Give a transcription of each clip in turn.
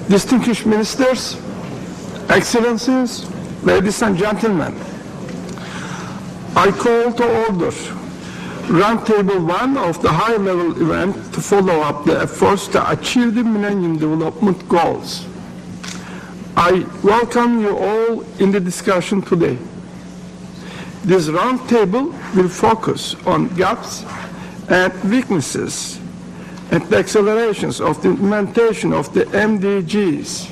Distinguished ministers, excellencies, ladies and gentlemen, I call to order Roundtable 1 of the high-level event to follow up the efforts to achieve the Millennium Development Goals. I welcome you all in the discussion today. This roundtable will focus on gaps and weaknesses and the accelerations of the implementation of the MDGs.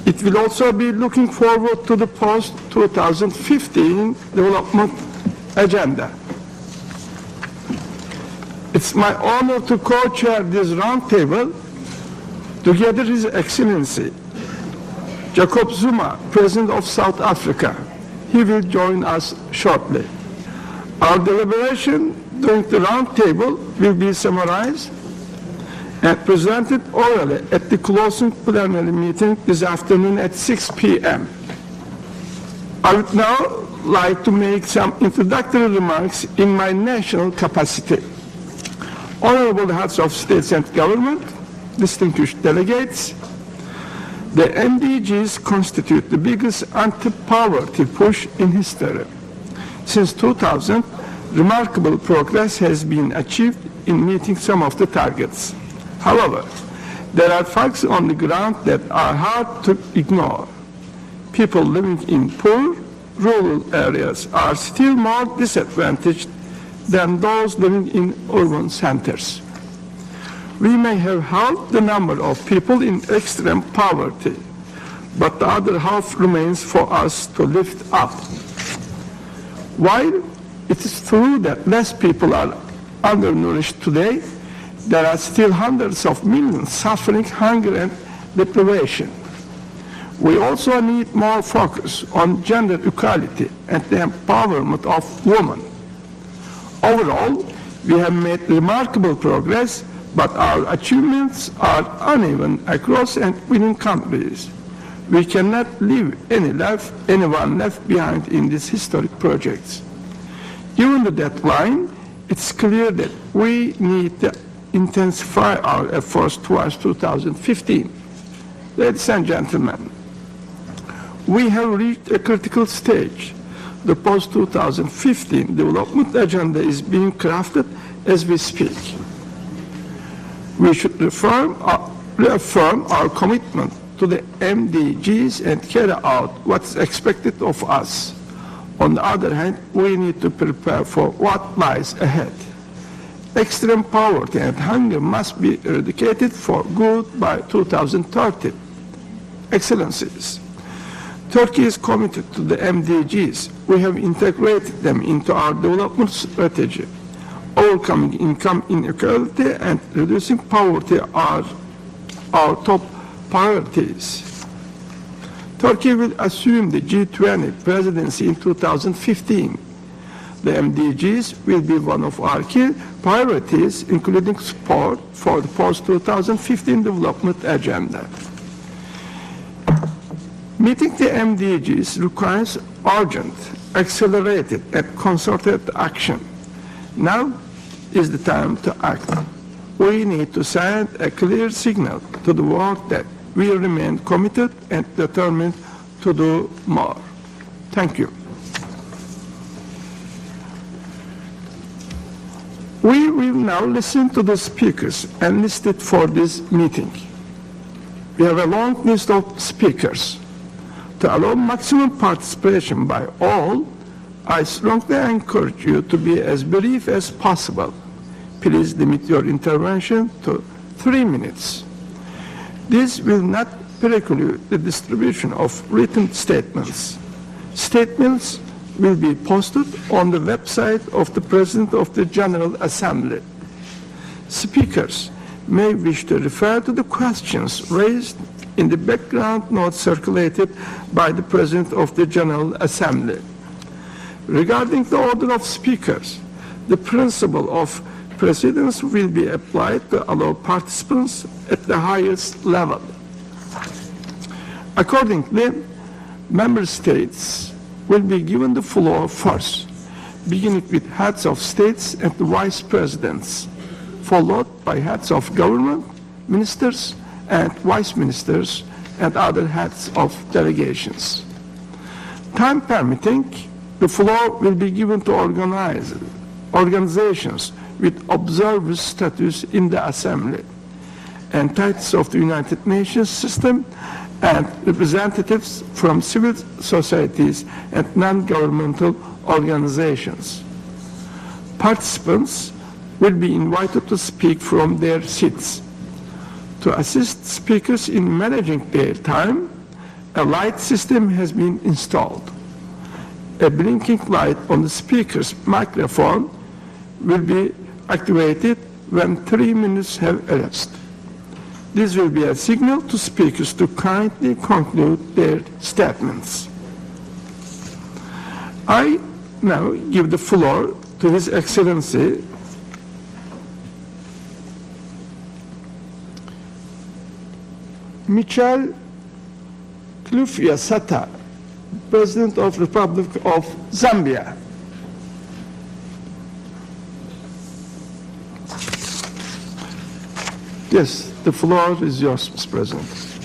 It will also be looking forward to the post-2015 development agenda. It's my honor to co-chair this roundtable together with His Excellency Jacob Zuma, President of South Africa. He will join us shortly. Our deliberation during the roundtable will be summarized and presented orally at the closing plenary meeting this afternoon at 6 p.m. I would now like to make some introductory remarks in my national capacity. Honorable heads of states and government, distinguished delegates, the MDGs constitute the biggest anti-poverty push in history. Since 2000, remarkable progress has been achieved in meeting some of the targets. However, there are facts on the ground that are hard to ignore. People living in poor, rural areas are still more disadvantaged than those living in urban centers. We may have halved the number of people in extreme poverty, but the other half remains for us to lift up. While it is true that less people are undernourished today, there are still hundreds of millions suffering hunger and deprivation. We also need more focus on gender equality and the empowerment of women. Overall, we have made remarkable progress, but our achievements are uneven across and within countries. We cannot leave anyone left behind in these historic projects. Given the deadline, it's clear that we need to intensify our efforts towards 2015. Ladies and gentlemen, we have reached a critical stage. The post-2015 development agenda is being crafted as we speak. We should reaffirm our commitment to the MDGs and carry out what is expected of us. On the other hand, we need to prepare for what lies ahead. Extreme poverty and hunger must be eradicated for good by 2030. Excellencies, Turkey is committed to the MDGs. We have integrated them into our development strategy. Overcoming income inequality and reducing poverty are our top priorities. Turkey will assume the G20 presidency in 2015. The MDGs will be one of our key priorities, including support for the post-2015 development agenda. Meeting the MDGs requires urgent, accelerated, and concerted action. Now is the time to act. We need to send a clear signal to the world that we remain committed and determined to do more. Thank you. We will now listen to the speakers enlisted for this meeting. We have a long list of speakers. To allow maximum participation by all, I strongly encourage you to be as brief as possible. Please limit your intervention to 3 minutes. This will not preclude the distribution of written statements. Statements will be posted on the website of the President of the General Assembly. Speakers may wish to refer to the questions raised in the background notes circulated by the President of the General Assembly. Regarding the order of speakers, the principle of precedence will be applied to allow participants at the highest level. Accordingly, member states will be given the floor first, beginning with heads of states and vice presidents, followed by heads of government, ministers, and vice ministers and other heads of delegations. Time permitting, the floor will be given to organizations with observer status in the Assembly, entities of the United Nations system, and representatives from civil societies and non-governmental organizations. Participants will be invited to speak from their seats. To assist speakers in managing their time, a light system has been installed. A blinking light on the speaker's microphone will be activated when 3 minutes have elapsed. This will be a signal to speakers to kindly conclude their statements. I now give the floor to His Excellency Michel Klufya Sata, President of the Republic of Zambia. Yes, the floor is yours, Mr. President.